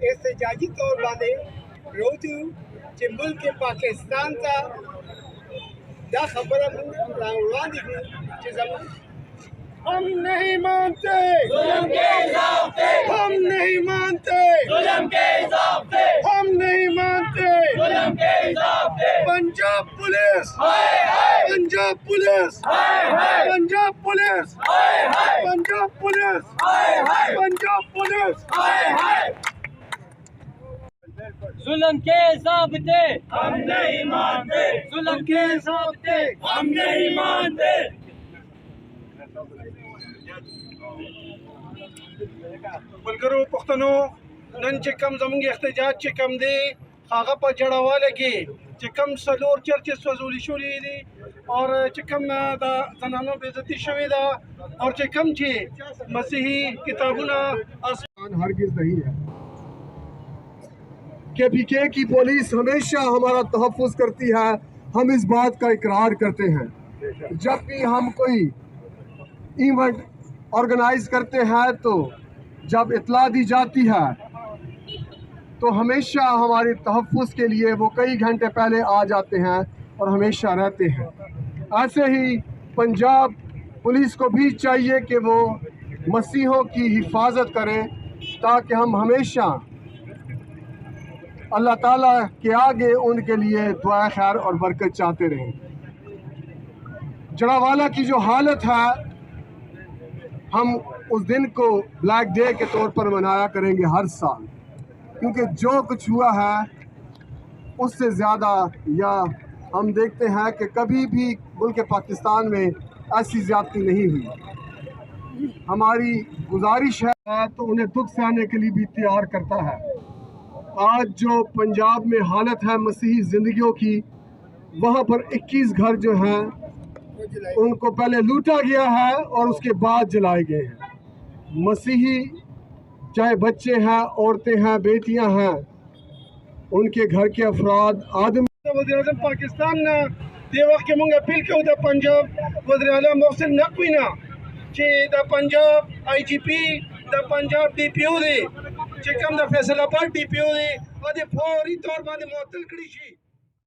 احتجاجی طور باندې روتو چې ملک پاکستان ته دا خبره موږ راوړاندې کړو چې زموږ ہم نہیں مانتے ظلم کے ضابطے، ہم نہیں مانتے ظلم کے ضابطے، ہم نہیں مانتے ظلم کے ضابطے۔ پنجاب پولیس ہائے ہائے، پنجاب پولیس ہائے ہائے، پنجاب پولیس ہائے ہائے، پنجاب پولیس ہائے ہائے، پنجاب پولیس ہائے ہائے۔ ظلم کے ضابطے ہم نہیں مانتے، ظلم کے ضابطے ہم نہیں مانتے۔ ملګرو پښتنو، نن چې کم زموږ احتجاج چې کم دی هغه په جړواله کې چې کم څلور چرچې سوځولي شوي دي او چې کم د زنانو بې عزتي شوې ده او چې کم چې مسیحي کتابونه ہرگز نہیں ہے۔ کے پی کے کی پولیس ہمیشہ ہمارا تحفظ کرتی ہے، ہم اس بات کا اقرار کرتے ہیں۔ جب بھی ہم کوئی ایونٹ آرگنائز کرتے ہیں تو جب اطلاع دی جاتی ہے تو ہمیشہ ہمارے تحفظ کے لیے وہ کئی گھنٹے پہلے آ جاتے ہیں اور ہمیشہ رہتے ہیں۔ ایسے ہی پنجاب پولیس کو بھی چاہیے کہ وہ مسیحوں کی حفاظت کریں تاکہ ہم ہمیشہ اللہ تعالیٰ کے آگے ان کے لیے دعا خیر اور برکت چاہتے رہیں۔ جڑاوالا کی جو حالت ہے ہم اس دن کو بلیک ڈے کے طور پر منایا کریں گے ہر سال، کیونکہ جو کچھ ہوا ہے اس سے زیادہ یا ہم دیکھتے ہیں کہ کبھی بھی ملک پاکستان میں ایسی زیادتی نہیں ہوئی۔ ہماری گزارش ہے تو انہیں دکھ سہنے کے لیے بھی تیار کرتا ہے۔ آج جو پنجاب میں حالت ہے مسیحی زندگیوں کی، وہاں پر 21 گھر جو ہیں ان کو پہلے لوٹا گیا ہے اور اس کے بعد جلائے گئے ہیں۔ مسیحی چاہے بچے ہیں، عورتیں ہیں، بیٹیاں ہیں، ان کے گھر کے افراد آدمی۔ وزیر اعظم پاکستان نه دی وخت کې مونږ اپیل کوو د پنجاب وزیر اعلی محسن نقوی نه چې د پنجاب آئی جی پی، د پنجاب ڈی پی او دی چې کوم د فیصل آباد ڈی پی او دی او د فوري طور باندې معطل کړي شي۔